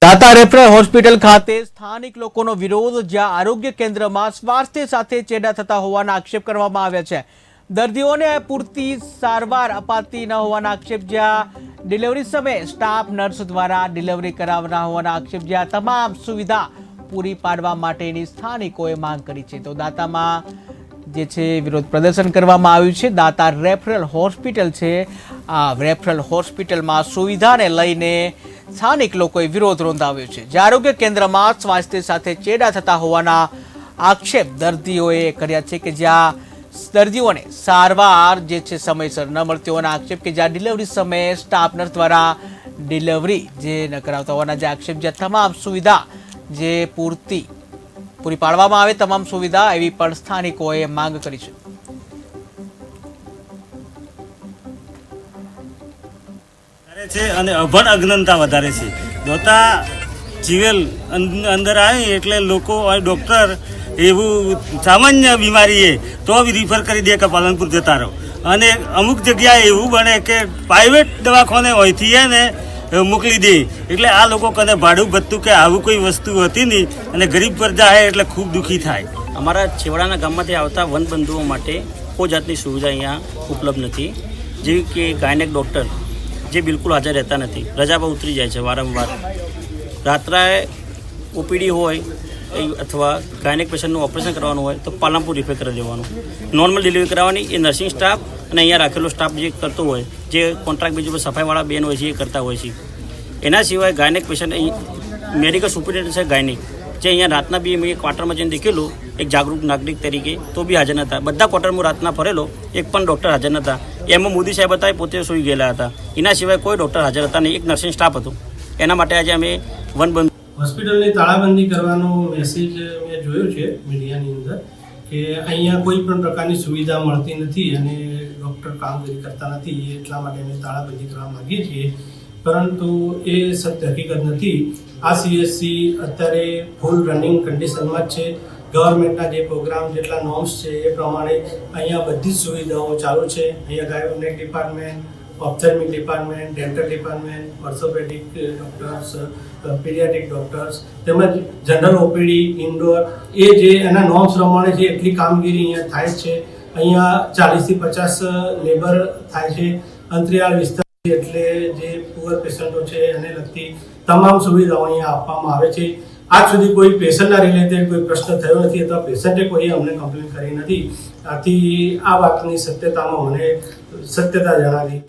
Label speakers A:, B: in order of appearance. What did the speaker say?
A: દાતા referral hospital ખાતે સ્થાનિક લોકોનો વિરોધ, જ્યાં આરોગ્ય કેન્દ્રમાં સ્વાસ્થ્ય સાથે ચેડા થતા હોવાના આક્ષેપ કરવામાં આવ્યા છે। દર્દીઓને પૂરતી સારવાર અપાતી ન હોવાના આક્ષેપ, જ્યાં ડિલિવરી સમયે સ્ટાફ નર્સ દ્વારા ડિલિવરી કરાવવાના હોવાના આક્ષેપ, જ્યાં તમામ સુવિધા પૂરી પાડવા માટેની સ્થાનિકોએ માંગ કરી છે। તો દાતામાં જે છે વિરોધ પ્રદર્શન કરવામાં આવ્યું છે। દાતા રેફરલ હોસ્પિટલ છે, આ રેફરલ હોસ્પિટલમાં સુવિધાને લઈને સ્થાનિક લોકોએ વિરોધ નોંધાવ્યો છે, જે આરોગ્ય કેન્દ્રમાં સ્વાસ્થ્ય સાથે ચેડા થતા હોવાના આક્ષેપ દર્દીઓએ કર્યા છે, કે જ્યાં દર્દીઓને સારવાર જે છે સમયસર ન મળતી હોવાના આક્ષેપ, કે જ્યાં ડિલિવરી સમયે સ્ટાફ નર્સ દ્વારા ડિલિવરી જે ન કરાવતા હોવાના જે આક્ષેપ, જ્યાં તમામ સુવિધા જે પૂરી પાડવામાં આવે તમામ સુવિધા, એવી પણ સ્થાનિકોએ માંગ કરી છે।
B: છે અને અભણ અજ્ઞાનતા વધારે છે। દોતા જીવેલ અંદર આવી એટલે લોકો ડૉક્ટર એવું સામાન્ય બીમારી એ તો બી રિફર કરી દે કે પાલનપુર જતા રહો, અને અમુક જગ્યાએ એવું બને કે પ્રાઇવેટ દવાખાને હોયથી ને મોકલી દે, એટલે આ લોકો કને ભાડું ભથ્થું કે આવું કોઈ વસ્તુ હતી નહીં, અને ગરીબ પ્રજા છે એટલે ખૂબ દુઃખી થાય।
C: અમારા છેવાડાના ગામમાંથી આવતા વનબંધુઓ માટે કોઈ જાતની સુવિધા અહીંયા ઉપલબ્ધ નથી, જેવી કે ગાયનેક ડૉક્ટર જે બિલકુલ હાજર રહેતા નથી, રજા પર ઉતરી જાય છે વારંવાર। રાત્રે ઓપીડી હોય અથવા ગાયનેક પેશન્ટનું ઓપરેશન કરવાનું હોય તો પાલનપુર રિફર કરી દેવાનું, નોર્મલ ડિલિવરી કરાવવાની એ નર્સિંગ સ્ટાફ અને અહીંયા રાખેલો સ્ટાફ જે કરતો હોય, જે કોન્ટ્રાક્ટ બેઝ પર સફાઈવાળા બેન હોય છે એ કરતા હોય છે। એના સિવાય ગાયનેક પેશન્ટ મેડિકલ સુપરિન્ટેન્ડન્ટ છે ગાયનેક, જે અહીંયા રાતના બી મેં ક્વાર્ટરમાં જઈને દેખેલું એક જાગૃત નાગરિક તરીકે, તો બી હાજર નહોતા। બધા ક્વાર્ટરમાં રાતના ફરેલો, એક પણ ડૉક્ટર હાજર નહોતા। એમાં મોદી સાહેબ હતા, એ પોતે સૂઈ ગયેલા હતા, એના સિવાય કોઈ ડૉક્ટર હાજર હતા નહીં, એક નર્સિંગ સ્ટાફ હતો। એના માટે આજે અમે વનબંધુ
D: હોસ્પિટલની તાળાબંધી કરવાનો મેસેજ મેં જોયો છે મીડિયાની અંદર, કે અહીંયા કોઈ પણ પ્રકારની સુવિધા મળતી નથી અને ડૉક્ટર કામગીરી કરતા નથી, એટલા માટે અમે તાળાબંધી કરવા માગીએ છીએ, પરંતુ એ સત્ય હકીકત નથી। આ સીએચસી અત્યારે ફૂલ રનિંગ કન્ડિશનમાં જ છે। ગવર્મેન્ટના જે પ્રોગ્રામ જેટલા નોર્મ્સ છે એ પ્રમાણે અહીંયા બધી જ સુવિધાઓ ચાલુ છે। અહીંયા gynaec department, ophthalmic department, dental department, orthopaedic doctors, paediatric doctors, તેમજ જનરલ ઓપીડી, ઇન્ડોર, એ જે એના નોર્મ્સ પ્રમાણે જે એટલી કામગીરી અહીંયા થાય છે। અહીંયા 40થી 50 લેબર થાય છે। અંતરિયાળ વિસ્તાર એટલે જે પુઅર પેશન્ટો છે એને લગતી તમામ સુવિધાઓ અહીંયા આપવામાં આવે છે। આજ સુધી કોઈ પેશન્ટના રિલેટેડ કોઈ પ્રશ્ન થયો નથી, અથવા પેશન્ટે કોઈ અમને કમ્પ્લેન કરી નથી। આથી આ વાતની સત્યતામાં મને સત્યતા જણાવી।